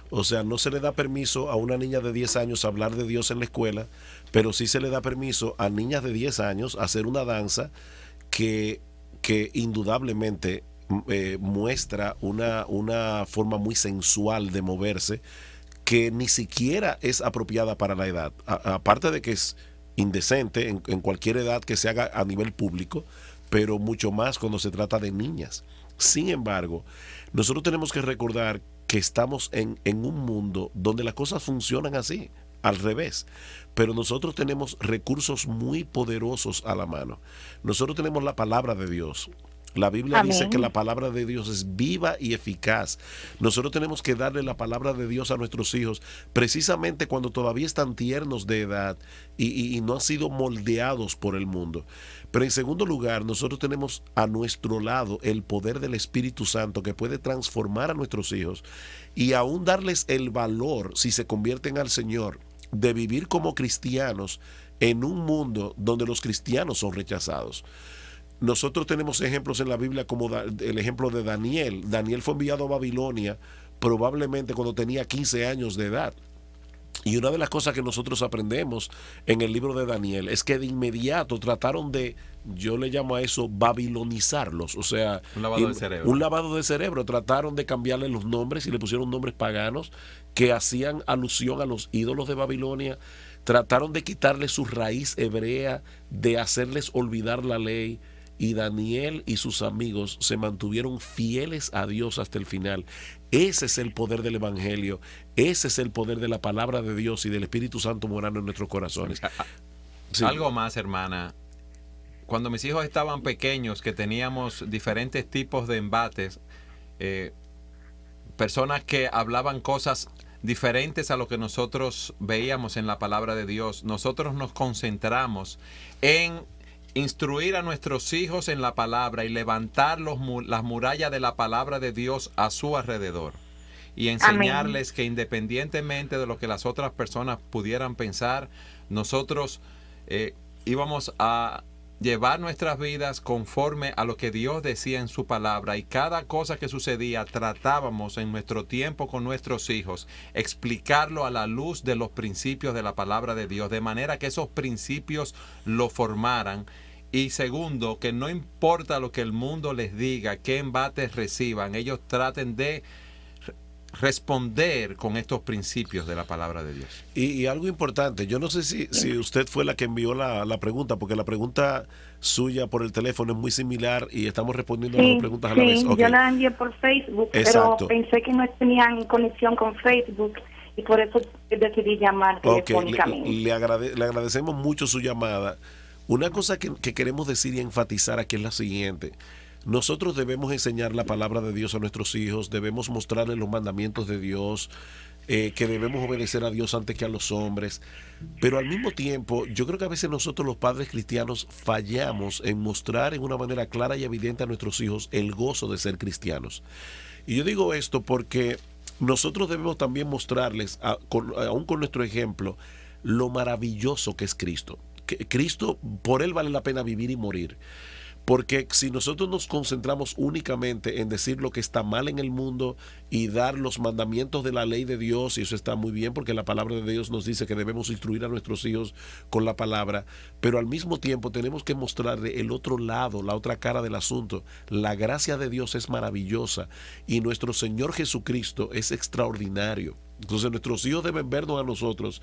O sea, no se le da permiso a una niña de 10 años a hablar de Dios en la escuela, pero sí se le da permiso a niñas de 10 años a hacer una danza que indudablemente muestra una forma muy sensual de moverse, que ni siquiera es apropiada para la edad. Aparte de que es indecente en cualquier edad que se haga a nivel público, pero mucho más cuando se trata de niñas. Sin embargo, nosotros tenemos que recordar que estamos en un mundo donde las cosas funcionan así, al revés. Pero nosotros tenemos recursos muy poderosos a la mano. Nosotros tenemos la palabra de Dios. La Biblia
Amén.
Dice que la palabra de Dios es viva y eficaz. Nosotros tenemos que darle la palabra de Dios a nuestros hijos precisamente cuando todavía están tiernos de edad y no han sido moldeados por el mundo. Pero en segundo lugar, nosotros tenemos a nuestro lado el poder del Espíritu Santo que puede transformar a nuestros hijos y aún darles el valor, si se convierten al Señor, de vivir como cristianos en un mundo donde los cristianos son rechazados. Nosotros tenemos ejemplos en la Biblia como el ejemplo de Daniel. Daniel fue enviado a Babilonia probablemente cuando tenía 15 años de edad. Y una de las cosas que nosotros aprendemos en el libro de Daniel es que de inmediato trataron de, yo le llamo a eso, babilonizarlos. O sea,
un lavado de cerebro.
Un lavado de cerebro. Trataron de cambiarle los nombres y le pusieron nombres paganos que hacían alusión a los ídolos de Babilonia. Trataron de quitarle su raíz hebrea, de hacerles olvidar la ley. Y Daniel y sus amigos se mantuvieron fieles a Dios hasta el final. Ese es el poder del Evangelio, ese es el poder de la palabra de Dios y del Espíritu Santo morando en nuestros corazones.
Sí. Algo más, hermana. Cuando mis hijos estaban pequeños, que teníamos diferentes tipos de embates, personas que hablaban cosas diferentes a lo que nosotros veíamos en la palabra de Dios, nosotros nos concentramos en instruir a nuestros hijos en la palabra y levantar las murallas de la palabra de Dios a su alrededor. Y enseñarles que independientemente de lo que las otras personas pudieran pensar, nosotros íbamos a llevar nuestras vidas conforme a lo que Dios decía en su palabra, y cada cosa que sucedía tratábamos en nuestro tiempo con nuestros hijos explicarlo a la luz de los principios de la palabra de Dios, de manera que esos principios lo formaran. Y segundo, que no importa lo que el mundo les diga, qué embates reciban, ellos traten de responder con estos principios de la palabra de Dios.
Y algo importante, yo no sé si usted fue la que envió la pregunta, porque la pregunta suya por el teléfono es muy similar y estamos respondiendo a las dos preguntas a la vez. Okay.
Yo la envié por Facebook,
exacto,
pero pensé que no tenían conexión con Facebook y por eso decidí llamar telefónicamente.
Le agradecemos mucho su llamada. Una cosa que queremos decir y enfatizar aquí es la siguiente. Nosotros debemos enseñar la palabra de Dios a nuestros hijos, debemos mostrarles los mandamientos de Dios, que debemos obedecer a Dios antes que a los hombres, pero al mismo tiempo yo creo que a veces nosotros los padres cristianos fallamos en mostrar en una manera clara y evidente a nuestros hijos el gozo de ser cristianos. Y yo digo esto porque nosotros debemos también mostrarles, aún con nuestro ejemplo, lo maravilloso que es Cristo. Cristo, por Él vale la pena vivir y morir. Porque si nosotros nos concentramos únicamente en decir lo que está mal en el mundo y dar los mandamientos de la ley de Dios, y eso está muy bien porque la palabra de Dios nos dice que debemos instruir a nuestros hijos con la palabra, pero al mismo tiempo tenemos que mostrarle el otro lado, la otra cara del asunto. La gracia de Dios es maravillosa y nuestro Señor Jesucristo es extraordinario. Entonces nuestros hijos deben vernos a nosotros,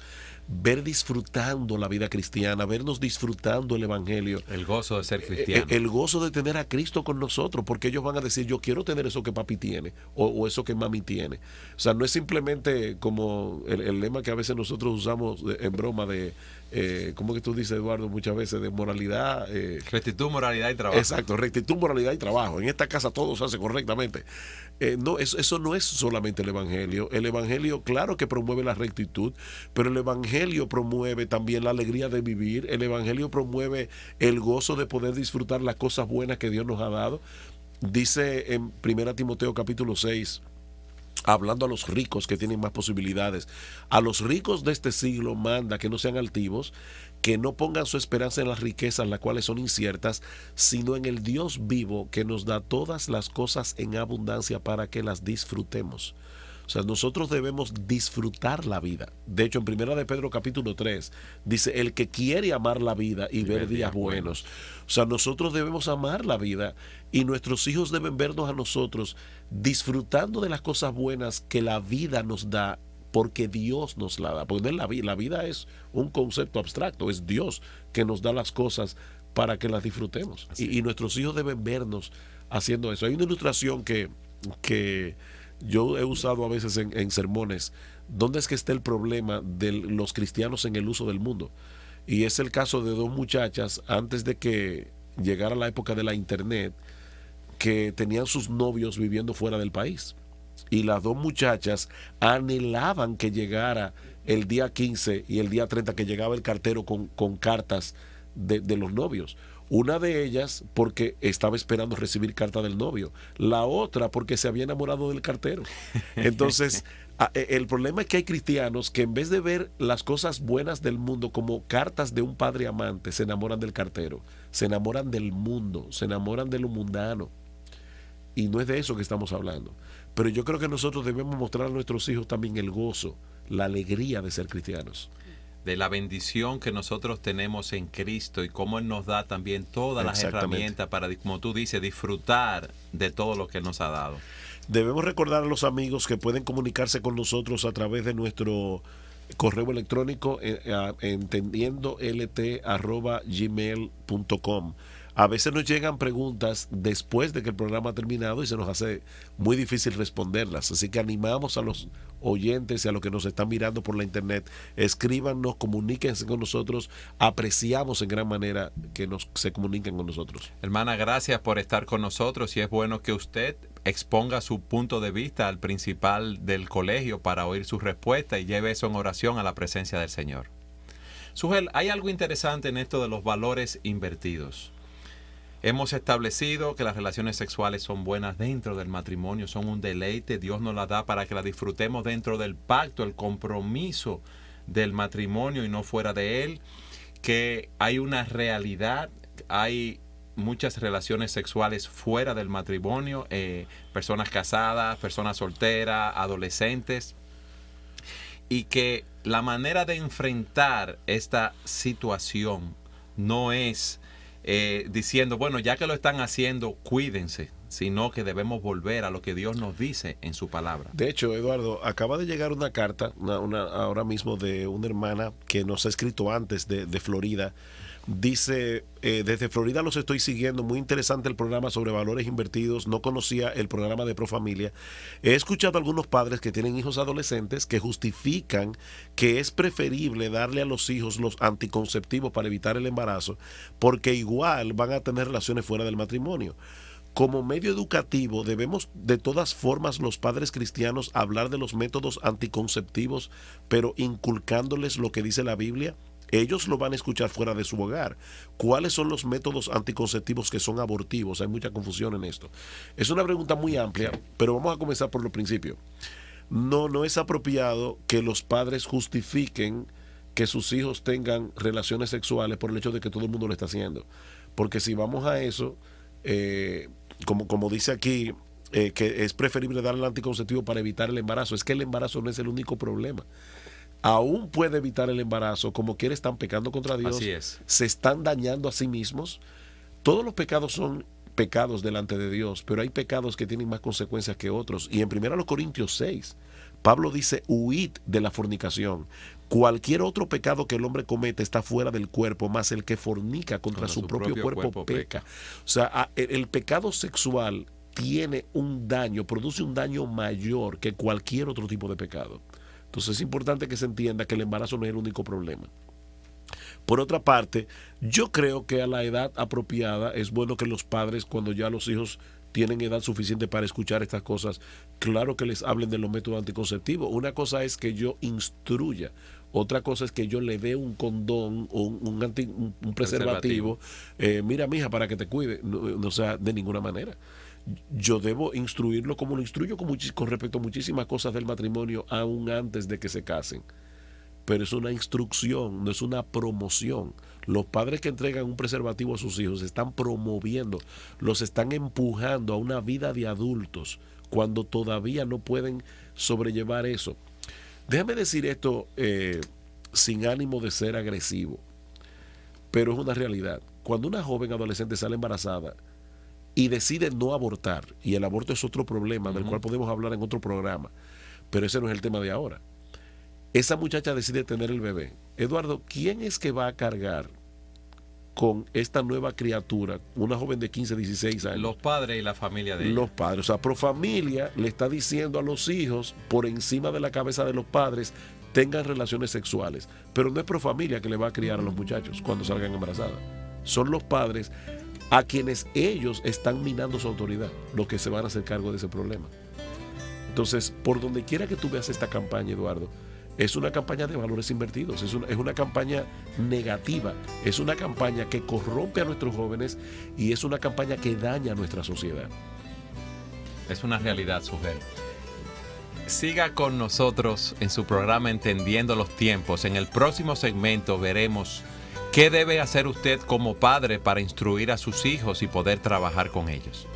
ver disfrutando la vida cristiana, vernos disfrutando el evangelio.
El gozo de ser cristiano.
El gozo de tener a Cristo con nosotros, porque ellos van a decir, yo quiero tener eso que papi tiene, o eso que mami tiene. O sea, no es simplemente como el lema que a veces nosotros usamos en broma de, ¿cómo que tú dices, Eduardo, muchas veces? De moralidad.
Rectitud, moralidad y trabajo.
Exacto, rectitud, moralidad y trabajo. En esta casa todo se hace correctamente. No, eso no es solamente el evangelio. El evangelio, claro que promueve la rectitud, pero el evangelio promueve también la alegría de vivir. El evangelio promueve el gozo de poder disfrutar las cosas buenas que Dios nos ha dado. Dice en 1 Timoteo capítulo 6, hablando a los ricos que tienen más posibilidades, a los ricos de este siglo manda que no sean altivos, que no pongan su esperanza en las riquezas, las cuales son inciertas, sino en el Dios vivo que nos da todas las cosas en abundancia para que las disfrutemos. O sea, nosotros debemos disfrutar la vida. De hecho, en 1 de Pedro capítulo 3 dice, el que quiere amar la vida y ver días buenos. O sea, nosotros debemos amar la vida y nuestros hijos deben vernos a nosotros disfrutando de las cosas buenas que la vida nos da, porque Dios nos la da. Porque la vida es un concepto abstracto, es Dios que nos da las cosas para que las disfrutemos. Y nuestros hijos deben vernos haciendo eso. Hay una ilustración que yo he usado a veces en sermones. ¿Dónde es que está el problema de los cristianos en el uso del mundo? Y es el caso de dos muchachas antes de que llegara la época de la internet, que tenían sus novios viviendo fuera del país. Y las dos muchachas anhelaban que llegara el día 15 y el día 30, que llegaba el cartero con cartas de los novios. Una de ellas porque estaba esperando recibir carta del novio, la otra porque se había enamorado del cartero. Entonces, el problema es que hay cristianos que en vez de ver las cosas buenas del mundo como cartas de un padre amante, se enamoran del cartero, se enamoran del mundo, se enamoran de lo mundano. Y no es de eso que estamos hablando. Pero yo creo que nosotros debemos mostrar a nuestros hijos también el gozo, la alegría de ser cristianos.
De la bendición que nosotros tenemos en Cristo y cómo Él nos da también todas las herramientas para, como tú dices, disfrutar de todo lo que Él nos ha dado.
Debemos recordar a los amigos que pueden comunicarse con nosotros a través de nuestro correo electrónico entendiendolt@gmail.com. A veces nos llegan preguntas después de que el programa ha terminado y se nos hace muy difícil responderlas. Así que animamos a los oyentes y a los que nos están mirando por la internet, escríbanos, comuníquense con nosotros. Apreciamos en gran manera que se comuniquen con nosotros.
Hermana, gracias por estar con nosotros y es bueno que usted exponga su punto de vista al principal del colegio para oír su respuesta y lleve eso en oración a la presencia del Señor. Sugel, hay algo interesante en esto de los valores invertidos. Hemos establecido que las relaciones sexuales son buenas dentro del matrimonio, son un deleite, Dios nos las da para que las disfrutemos dentro del pacto, el compromiso del matrimonio y no fuera de él, que hay una realidad, hay muchas relaciones sexuales fuera del matrimonio, personas casadas, personas solteras, adolescentes, y que la manera de enfrentar esta situación no es diciendo, bueno, ya que lo están haciendo, cuídense, sino que debemos volver a lo que Dios nos dice en su palabra.
De hecho, Eduardo, acaba de llegar una carta ahora mismo de una hermana que nos ha escrito antes de Florida. Dice, desde Florida los estoy siguiendo, muy interesante el programa sobre valores invertidos, no conocía el programa de Profamilia. He escuchado a algunos padres que tienen hijos adolescentes que justifican que es preferible darle a los hijos los anticonceptivos para evitar el embarazo, porque igual van a tener relaciones fuera del matrimonio. Como medio educativo debemos de todas formas los padres cristianos hablar de los métodos anticonceptivos, pero inculcándoles lo que dice la Biblia. Ellos lo van a escuchar fuera de su hogar. ¿Cuáles son los métodos anticonceptivos que son abortivos? Hay mucha confusión en esto. Es una pregunta muy amplia, pero vamos a comenzar por los principios. No es apropiado que los padres justifiquen que sus hijos tengan relaciones sexuales por el hecho de que todo el mundo lo está haciendo. Porque si vamos a eso, como dice aquí, que es preferible darle el anticonceptivo para evitar el embarazo. Es que el embarazo no es el único problema. Aún puede evitar el embarazo, como quiera están pecando contra Dios,
Así es.
Se están dañando a sí mismos. Todos los pecados son pecados delante de Dios, pero hay pecados que tienen más consecuencias que otros. Y en 1 Corintios 6, Pablo dice, huid de la fornicación. Cualquier otro pecado que el hombre comete está fuera del cuerpo, más el que fornica contra su propio cuerpo peca. O sea, el pecado sexual tiene un daño, produce un daño mayor que cualquier otro tipo de pecado. Entonces es importante que se entienda que el embarazo no es el único problema. Por otra parte, yo creo que a la edad apropiada es bueno que los padres, cuando ya los hijos tienen edad suficiente para escuchar estas cosas, claro que les hablen de los métodos anticonceptivos. Una cosa es que yo instruya, otra cosa es que yo le dé un condón o un preservativo. Mira, mija, para que te cuide. No, sea, de ninguna manera. Yo debo instruirlo como lo instruyo con respecto a muchísimas cosas del matrimonio, aún antes de que se casen. Pero es una instrucción, no es una promoción. Los padres que entregan un preservativo a sus hijos están promoviendo, los están empujando a una vida de adultos cuando todavía no pueden sobrellevar eso. Déjame decir esto sin ánimo de ser agresivo, pero es una realidad. Cuando una joven adolescente sale embarazada y decide no abortar, y el aborto es otro problema del cual podemos hablar en otro programa, pero ese no es el tema de ahora. Esa muchacha decide tener el bebé. Eduardo, ¿quién es que va a cargar con esta nueva criatura, una joven de 15, 16 años?
Los padres y la familia de ella.
Los padres, o sea, Profamilia le está diciendo a los hijos, por encima de la cabeza de los padres, tengan relaciones sexuales. Pero no es Profamilia que le va a criar a los muchachos cuando salgan embarazadas. Son los padres a quienes ellos están minando su autoridad, los que se van a hacer cargo de ese problema. Entonces, por donde quiera que tú veas esta campaña, Eduardo, es una campaña de valores invertidos, es una campaña negativa, es una campaña que corrompe a nuestros jóvenes y es una campaña que daña a nuestra sociedad.
Es una realidad, Sugel. Siga con nosotros en su programa Entendiendo los Tiempos. En el próximo segmento veremos qué debe hacer usted como padre para instruir a sus hijos y poder trabajar con ellos.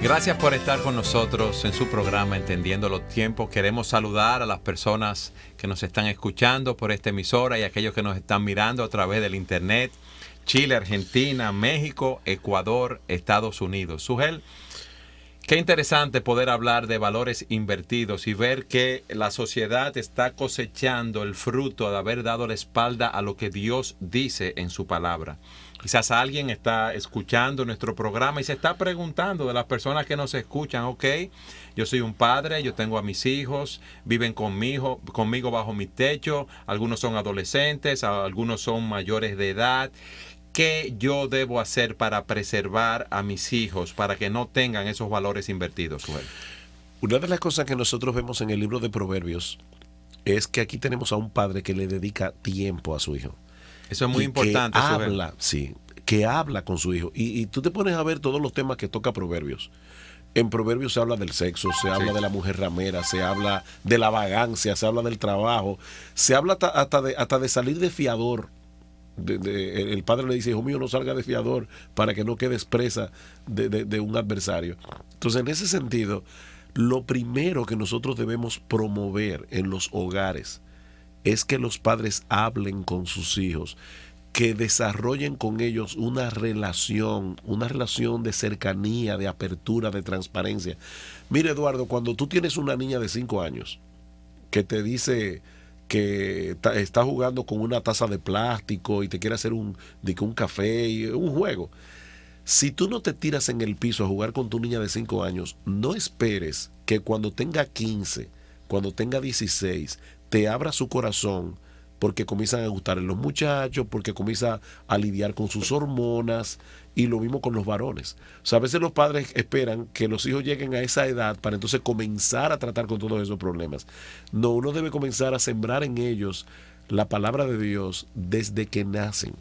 Gracias por estar con nosotros en su programa Entendiendo los Tiempos. Queremos saludar a las personas que nos están escuchando por esta emisora y a aquellos que nos están mirando a través del internet. Chile, Argentina, México, Ecuador, Estados Unidos. Sugel, qué interesante poder hablar de valores invertidos y ver que la sociedad está cosechando el fruto de haber dado la espalda a lo que Dios dice en su palabra. Quizás alguien está escuchando nuestro programa y se está preguntando de las personas que nos escuchan, ok, yo soy un padre, yo tengo a mis hijos, viven conmigo bajo mi techo, algunos son adolescentes, algunos son mayores de edad. ¿Qué yo debo hacer para preservar a mis hijos, para que no tengan esos valores invertidos, Joel?
Una de las cosas que nosotros vemos en el libro de Proverbios es que aquí tenemos a un padre que le dedica tiempo a su hijo.
Eso es muy importante.
Que habla con su hijo. Y tú te pones a ver todos los temas que toca Proverbios. En Proverbios se habla del sexo, se habla de la mujer ramera, se habla de la vagancia, se habla del trabajo, se habla hasta de salir de fiador. El padre le dice, hijo mío, no salga de fiador para que no quedes presa de un adversario. Entonces, en ese sentido, lo primero que nosotros debemos promover en los hogares es que los padres hablen con sus hijos, que desarrollen con ellos una relación de cercanía, de apertura, de transparencia. Mire, Eduardo, cuando tú tienes una niña de 5 años que te dice que está jugando con una taza de plástico y te quiere hacer un café y un juego, si tú no te tiras en el piso a jugar con tu niña de 5 años, no esperes que cuando tenga 15, cuando tenga 16, te abra su corazón, porque comienzan a gustarle los muchachos, porque comienza a lidiar con sus hormonas, y lo mismo con los varones. O sea, a veces los padres esperan que los hijos lleguen a esa edad para entonces comenzar a tratar con todos esos problemas. No, uno debe comenzar a sembrar en ellos la palabra de Dios desde que nacen,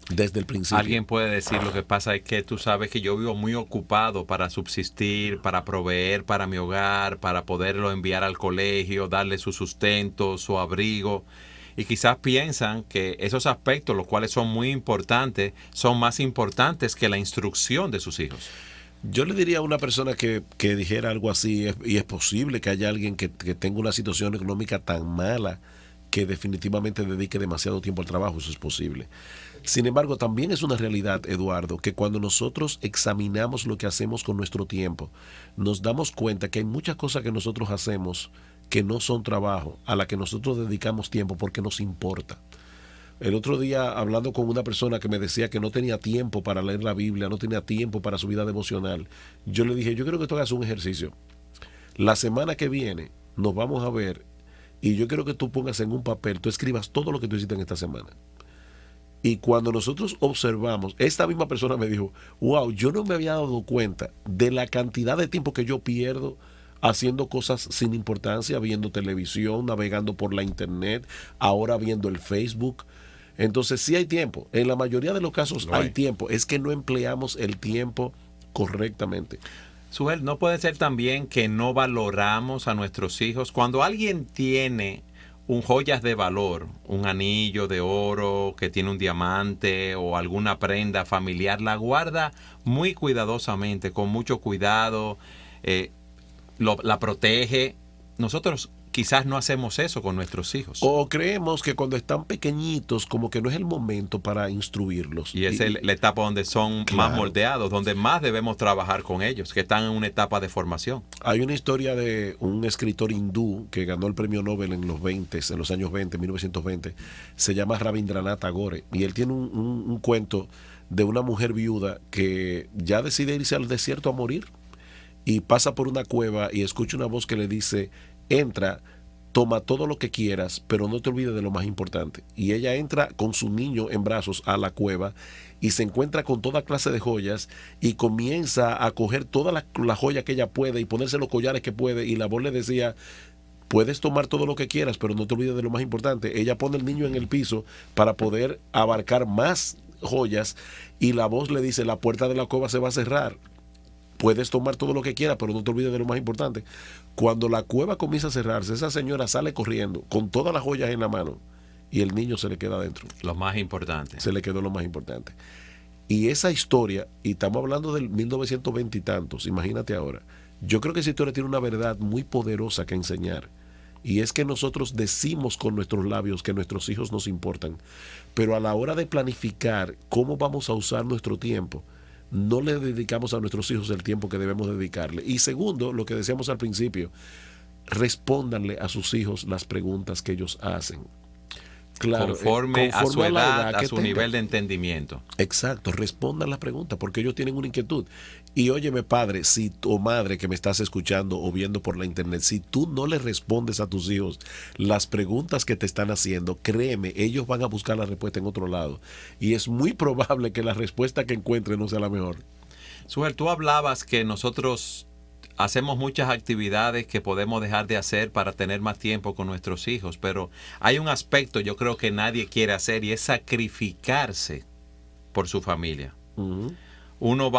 desde el principio.
Alguien puede decir, lo que pasa es que tú sabes que yo vivo muy ocupado para subsistir, para proveer para mi hogar, para poderlo enviar al colegio, darle su sustento, su abrigo. Y quizás piensan que esos aspectos, los cuales son muy importantes, son más importantes que la instrucción de sus hijos.
Yo le diría a una persona que dijera algo así, y es posible que haya alguien que tenga una situación económica tan mala que definitivamente dedique demasiado tiempo al trabajo, eso es posible. Sin embargo, también es una realidad, Eduardo, que cuando nosotros examinamos lo que hacemos con nuestro tiempo, nos damos cuenta que hay muchas cosas que nosotros hacemos que no son trabajo, a la que nosotros dedicamos tiempo porque nos importa. El otro día, hablando con una persona que me decía que no tenía tiempo para leer la Biblia, no tenía tiempo para su vida devocional, yo le dije, yo creo que tú hagas un ejercicio. La semana que viene nos vamos a ver y yo quiero que tú pongas en un papel, tú escribas todo lo que tú hiciste en esta semana. Y cuando nosotros observamos, esta misma persona me dijo, wow, yo no me había dado cuenta de la cantidad de tiempo que yo pierdo haciendo cosas sin importancia, viendo televisión, navegando por la internet, ahora viendo el Facebook. Entonces sí hay tiempo, en la mayoría de los casos hay tiempo, es que no empleamos el tiempo correctamente.
Suhel, ¿no puede ser también que no valoramos a nuestros hijos? Cuando alguien tiene joyas de valor, un anillo de oro que tiene un diamante o alguna prenda familiar, la guarda muy cuidadosamente, con mucho cuidado, la protege. Nosotros quizás no hacemos eso con nuestros hijos.
O creemos que cuando están pequeñitos como que no es el momento para instruirlos.
Y es la etapa donde son más moldeados, donde más debemos trabajar con ellos, que están en una etapa de formación.
Hay una historia de un escritor hindú que ganó el premio Nobel en los años 20, 1920. Se llama Rabindranath Tagore. Y él tiene un cuento de una mujer viuda que ya decide irse al desierto a morir. Y pasa por una cueva y escucha una voz que le dice, entra, toma todo lo que quieras, pero no te olvides de lo más importante. Y ella entra con su niño en brazos a la cueva y se encuentra con toda clase de joyas y comienza a coger todas las joyas que ella puede y ponerse los collares que puede. Y la voz le decía, puedes tomar todo lo que quieras, pero no te olvides de lo más importante. Ella pone el niño en el piso para poder abarcar más joyas y la voz le dice, la puerta de la cueva se va a cerrar. Puedes tomar todo lo que quieras, pero no te olvides de lo más importante. Cuando la cueva comienza a cerrarse, esa señora sale corriendo con todas las joyas en la mano y el niño se le queda adentro.
Lo más importante.
Se le quedó lo más importante. Y esa historia, y estamos hablando del 1920 y tantos, imagínate ahora, yo creo que esa historia tiene una verdad muy poderosa que enseñar. Y es que nosotros decimos con nuestros labios que nuestros hijos nos importan, pero a la hora de planificar cómo vamos a usar nuestro tiempo, no le dedicamos a nuestros hijos el tiempo que debemos dedicarle. Y segundo, lo que decíamos al principio, respóndanle a sus hijos las preguntas que ellos hacen.
Claro, conforme a su edad, a su nivel de entendimiento.
Exacto, respondan las preguntas porque ellos tienen una inquietud. Y óyeme, padre, o madre que me estás escuchando o viendo por la internet, si tú no le respondes a tus hijos las preguntas que te están haciendo, créeme, ellos van a buscar la respuesta en otro lado. Y es muy probable que la respuesta que encuentren no sea la mejor.
Suhel, tú hablabas que nosotros hacemos muchas actividades que podemos dejar de hacer para tener más tiempo con nuestros hijos, pero hay un aspecto yo creo que nadie quiere hacer y es sacrificarse por su familia. Uh-huh. Uno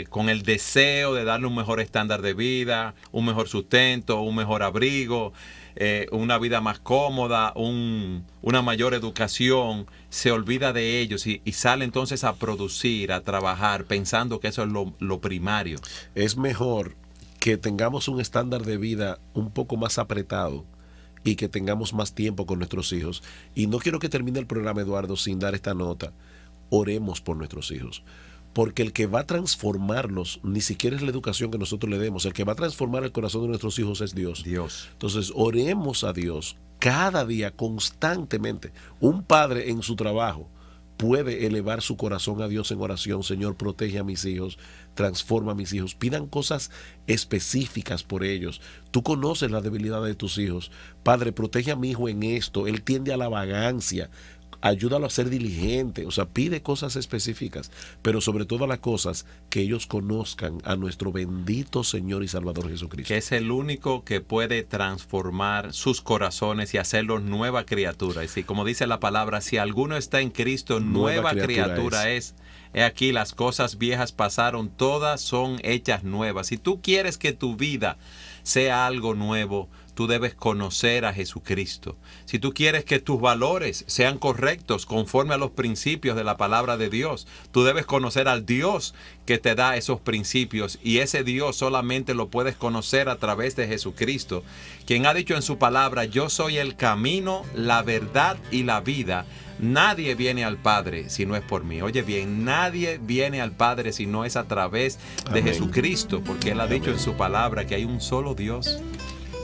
con el deseo de darle un mejor estándar de vida, un mejor sustento, un mejor abrigo, una vida más cómoda, una mayor educación, se olvida de ellos y sale entonces a producir, a trabajar, pensando que eso es lo primario.
Es mejor que tengamos un estándar de vida un poco más apretado y que tengamos más tiempo con nuestros hijos. Y no quiero que termine el programa, Eduardo, sin dar esta nota. Oremos por nuestros hijos. Porque el que va a transformarlos, ni siquiera es la educación que nosotros le demos, el que va a transformar el corazón de nuestros hijos es Dios. Entonces, oremos a Dios cada día, constantemente. Un padre en su trabajo puede elevar su corazón a Dios en oración. Señor, protege a mis hijos, transforma a mis hijos. Pidan cosas específicas por ellos. Tú conoces la debilidad de tus hijos. Padre, protege a mi hijo en esto. Él tiende a la vagancia. Ayúdalo a ser diligente, o sea, pide cosas específicas, pero sobre todo las cosas que ellos conozcan a nuestro bendito Señor y Salvador Jesucristo.
Que es el único que puede transformar sus corazones y hacerlos nueva criatura. Y como dice la palabra, si alguno está en Cristo, nueva criatura es. He aquí, las cosas viejas pasaron, todas son hechas nuevas. Si tú quieres que tu vida sea algo nuevo, tú debes conocer a Jesucristo. Si tú quieres que tus valores sean correctos conforme a los principios de la palabra de Dios, tú debes conocer al Dios que te da esos principios, y ese Dios solamente lo puedes conocer a través de Jesucristo, quien ha dicho en su palabra: yo soy el camino, la verdad y la vida. Nadie viene al Padre si no es por mí. Oye bien, nadie viene al Padre si no es a través de Jesucristo, porque Él ha dicho en su palabra que hay un solo Dios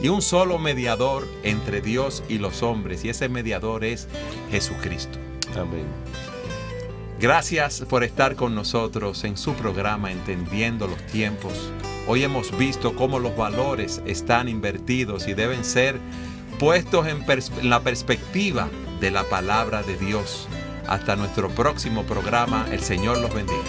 y un solo mediador entre Dios y los hombres, y ese mediador es Jesucristo.
Amén.
Gracias por estar con nosotros en su programa Entendiendo los Tiempos. Hoy hemos visto cómo los valores están invertidos y deben ser puestos en la perspectiva de la palabra de Dios. Hasta nuestro próximo programa. El Señor los bendiga.